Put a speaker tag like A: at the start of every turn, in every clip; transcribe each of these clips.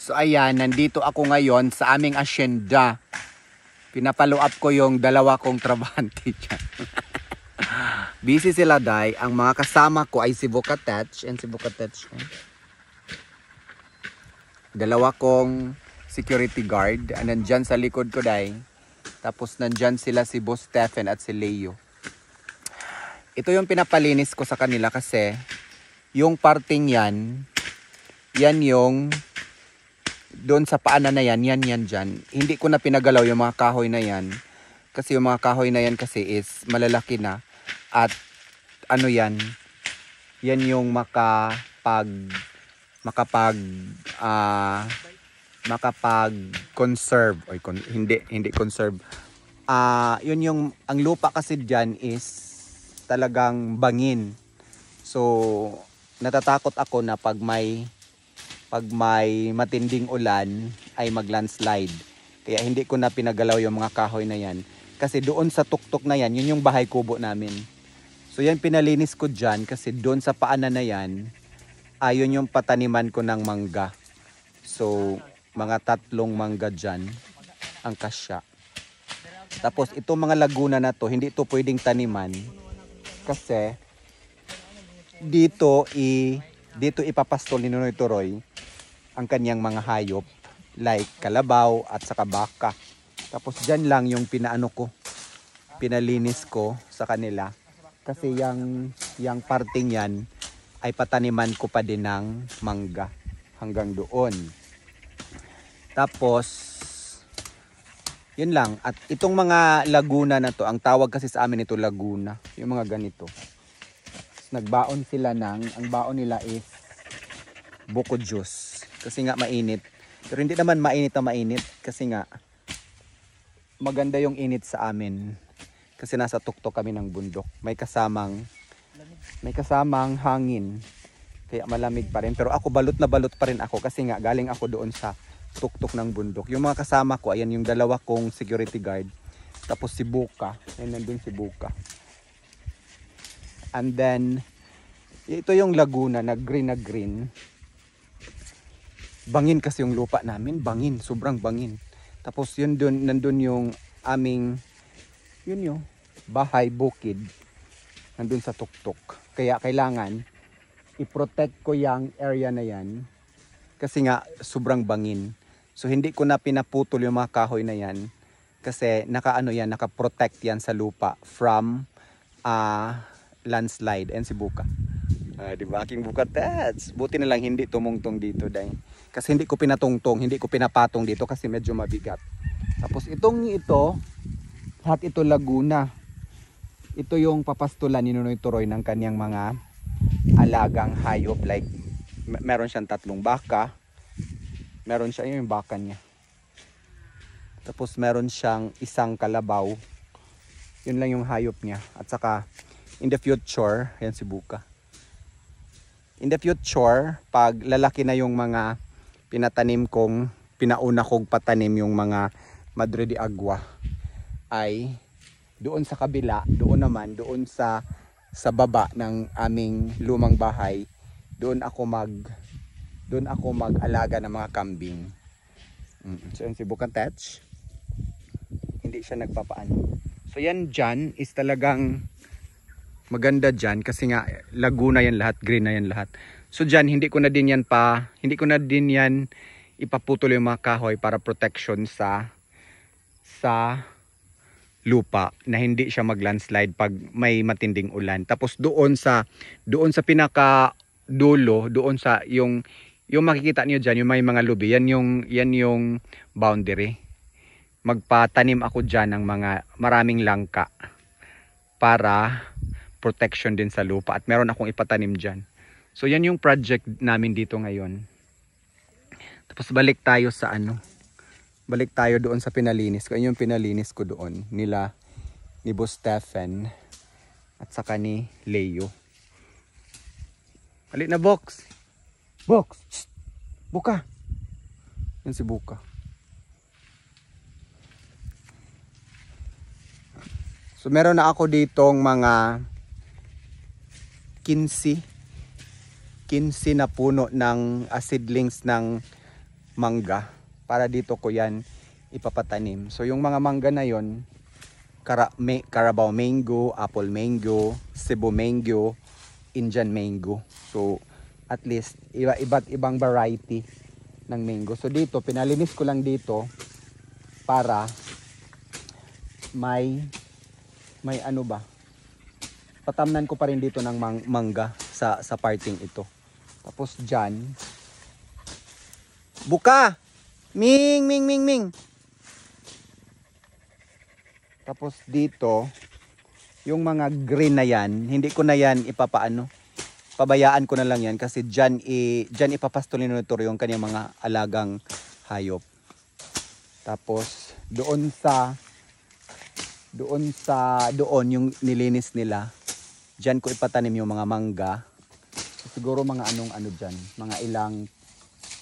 A: So ayan, nandito ako ngayon sa aming asyenda. Pinapalo up ko yung dalawa kong trabahante dyan. Busy sila, day. Ang mga kasama ko ay si Bukatech and si Bukatech. Dalawa kong security guard. Nandyan sa likod ko, day. Tapos nandyan sila si Boss Stephen at si Leo. Ito yung pinapalinis ko sa kanila kasi yung parting yan, yan yung doon sa paanan na yan dyan. Hindi ko na pinagalaw yung mga kahoy na yan. Kasi yung mga kahoy na yan kasi is malalaki na. At ano yan, yan yung makapag-conserve. Hindi conserve. Yun yung, ang lupa kasi dyan is talagang bangin. So, natatakot ako na pag may matinding ulan ay mag-landslide. Kaya hindi ko na pinagalaw yung mga kahoy na yan. Kasi doon sa tuktok na yan, yun yung bahay kubo namin. So yan pinalinis ko dyan kasi doon sa paanan na yan, ayun yung pataniman ko ng mangga. So mga 3 mangga dyan ang kasya. Tapos itong mga laguna na to, hindi to pwedeng taniman kasi dito ipapastol ni Nonoy Toroy ang kanyang mga hayop like kalabaw at saka baka. Tapos dyan lang yung pinalinis ko sa kanila kasi yung parting yan ay pataniman ko pa din ng mangga hanggang doon. Tapos yun lang. At itong mga laguna na to, ang tawag kasi sa amin ito laguna, yung mga ganito. Nagbaon sila ang baon nila is buko juice. Kasi nga mainit. Pero hindi naman mainit na mainit. Kasi nga maganda yung init sa amin. Kasi nasa tuktok kami ng bundok. May kasamang hangin. Kaya malamig pa rin. Pero ako balot na balot pa rin ako. Kasi nga galing ako doon sa tuktok ng bundok. Yung mga kasama ko, ayan yung dalawa kong security guard. Tapos si Buka. Ayan nandun si Buka. And then, ito yung laguna na green. Bangin kasi yung lupa namin. Bangin. Sobrang bangin. Tapos yun dun, nandun yung aming, yun yung bahay bukid. Nandun sa tuktok. Kaya kailangan i-protect ko yung area na yan. Kasi nga sobrang bangin. So hindi ko na pinaputol yung mga kahoy na yan. Kasi naka-protect yan sa lupa from landslide. And si Buka. Diba aking Bukatech? Buti na lang hindi tumungtong dito dahil. Kasi hindi ko pinatungtong, hindi ko pinapatong dito kasi medyo mabigat. Tapos ito, lahat ito laguna. Ito yung papastulan ni Nonoy Toroy ng kanyang mga alagang hayop. Like, meron siyang 3 baka. Meron siya, yung baka niya. Tapos meron siyang 1 kalabaw. Yun lang yung hayop niya. At saka, in the future, yan si Buka. In the future, pag lalaki na yung mga pinauna kong patanim yung mga Madre de Agua, ay doon sa kabila, doon sa baba ng aming lumang bahay, doon ako mag-alaga ng mga kambing. So yun si Bukatech, hindi siya nagpapaano. So yan dyan is talagang maganda dyan kasi nga laguna yan lahat, green na yan lahat. So dyan hindi ko na din yan ipaputol yung mga kahoy para protection sa lupa na hindi siya mag-landslide pag may matinding ulan. Tapos doon sa pinaka dulo, doon sa yung makikita niyo dyan, yung may mga lubi, yan yung boundary. Magpatanim ako dyan ng mga maraming langka para protection din sa lupa at meron akong ipatanim dyan. So yan yung project namin dito ngayon. Tapos balik tayo doon sa pinalinis ko. Yung pinalinis ko doon ni Boss Stephen at saka ni Leo. Balik na Box. Shh. Buka. Yan si Buka. So meron na ako ditong mga 15 na puno ng seedlings ng mangga para dito ko yan ipapatanim. So yung mga mangga na yon, Carabao mango, apple mango, Cebu mango, Indian mango. So at least iba't ibang variety ng mango. So dito pinalinis ko lang dito para may ano ba, patamnan ko pa rin dito ng mangga sa parting ito. Tapos dyan, buka! Ming! Tapos dito, yung mga green na yan, hindi ko na yan ipapaano. Pabayaan ko na lang yan kasi dyan ipapastolin nito yung kanyang mga alagang hayop. Tapos doon yung nilinis nila, dyan ko ipatanim yung mga mangga. Siguro mga ano dyan, mga ilang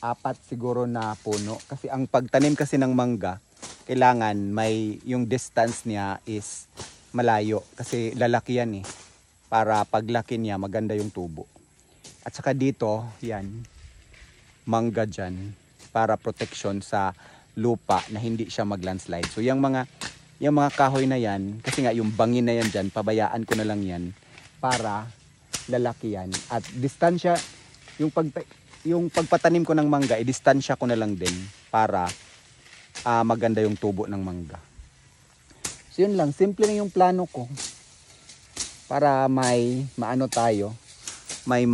A: 4 siguro na puno. Kasi ang pagtanim kasi ng mangga, kailangan may yung distance niya is malayo. Kasi lalaki yan eh. Para paglaki niya, maganda yung tubo. At saka dito, yan, mangga dyan. Para protection sa lupa na hindi siya maglandslide. So yung mga kahoy na yan, kasi nga yung bangin na yan dyan, pabayaan ko na lang yan para lalaki yan. At distansya, yung pagpatanim ko ng mangga, distansya ko na lang din para maganda yung tubo ng mangga. So yun lang, simple na yung plano ko para may maano tayo, may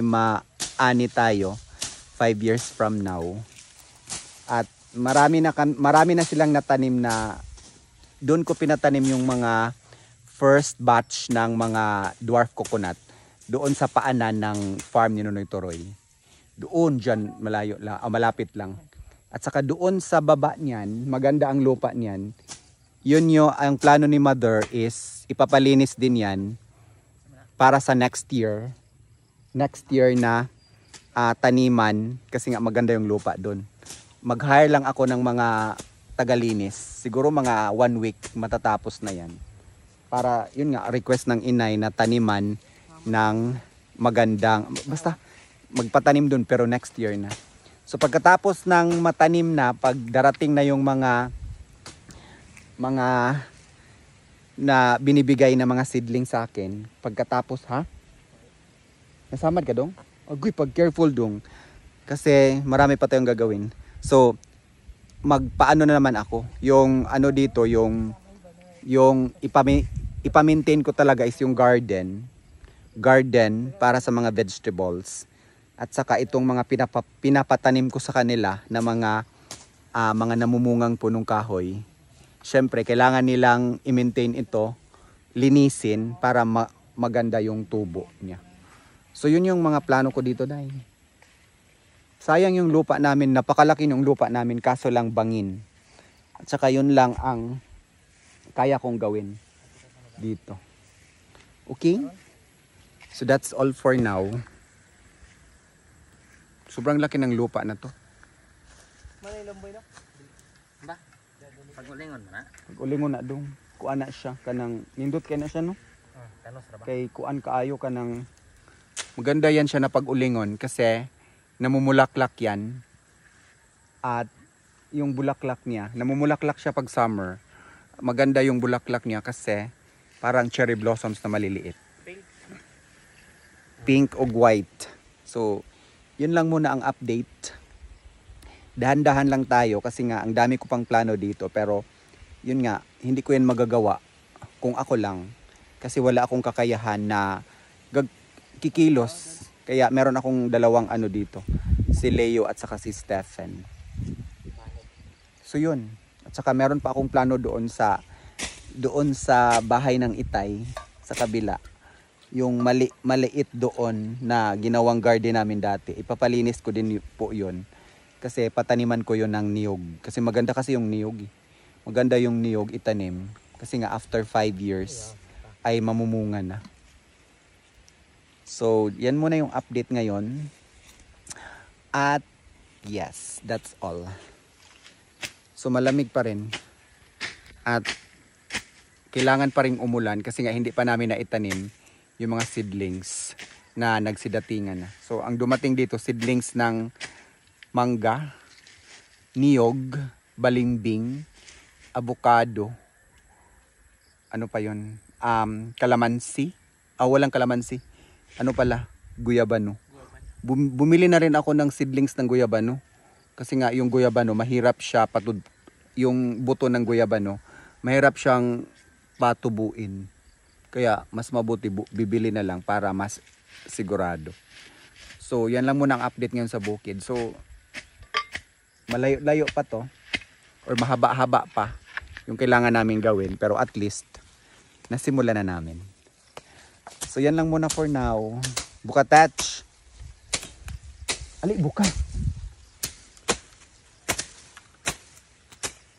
A: maani tayo 5 years from now. At marami na silang natanim na doon ko pinatanim yung mga first batch ng mga dwarf coconut doon sa paanan ng farm ni Nonoy Toroy. Doon dyan malayo lang, malapit lang. At saka doon sa baba niyan, maganda ang lupa niyan. Yun ang plano ni Mother is ipapalinis din yan para sa next year na taniman kasi nga maganda yung lupa doon. Mag-hire lang ako ng mga tagalinis. Siguro mga 1 week matatapos na yan. Para yun nga, request ng inay na taniman ng magandang, basta magpatanim doon pero next year na. So pagkatapos ng matanim na, pag darating na yung mga na binibigay na mga seedling sa akin, pagkatapos nasamad ka dong? Agoy, pag careful dong. Kasi marami pa tayong gagawin. So magpaano na naman ako. Yung ano dito, yung ipa-maintain ko talaga is yung garden para sa mga vegetables. At saka itong mga pinapatanim ko sa kanila na mga namumungang punong kahoy. Syempre, kailangan nilang i-maintain ito, linisin para maganda yung tubo niya. So yun yung mga plano ko dito, Day. Sayang yung lupa namin, napakalaki yung lupa namin kaso lang bangin. At saka yun lang ang kaya kong gawin dito. Okay? So that's all for now. Sobrang laki ng lupa na to.
B: Ba? Pag-ulingon na.
A: Pag-ulingon na dong. Kuan na siya kanang nindot kay na siya no. Kay kuan kaayo kanang maganda yan siya na pag-ulingon kasi namumulaklak yan. At yung bulaklak niya, namumulaklak siya pag summer. Maganda yung bulaklak niya kasi parang cherry blossoms na maliliit. Pink o white. So yun lang muna ang update. Dahan-dahan lang tayo kasi nga ang dami ko pang plano dito pero yun nga, hindi ko yan magagawa kung ako lang kasi wala akong kakayahan na kikilos. Kaya meron akong dalawang ano dito, si Leo at saka si Stephen. So yun, at saka meron pa akong plano doon sa bahay ng Itay sa kabila. Yung maliit doon na ginawang garden namin dati, ipapalinis ko din po yun. Kasi pataniman ko yun ng niyog. Kasi maganda kasi yung niyog. Maganda yung niyog itanim. Kasi nga after 5 years ay mamumunga na. So yan muna yung update ngayon. At yes, that's all. So malamig pa rin. At kailangan pa rin umulan kasi nga hindi pa namin naitanim yung mga seedlings na nagsidatingan na. So ang dumating dito seedlings ng mangga, niyog, balimbing, avocado, ano pa yun? Kalamansi. Walang kalamansi. Ano pala? Guyabano. Bumili na rin ako ng seedlings ng guyabano. Kasi nga yung guyabano, mahirap siya yung buto ng guyabano, mahirap siyang patubuin. Kaya mas mabuti bibili na lang para mas sigurado. So yan lang muna ang update ngayon sa bukid. So malayo-layo pa to or mahaba-haba pa yung kailangan namin gawin, pero at least nasimulan na namin. So yan lang muna for now. Buka touch. Ali, buka.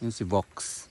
A: Yung si Vox.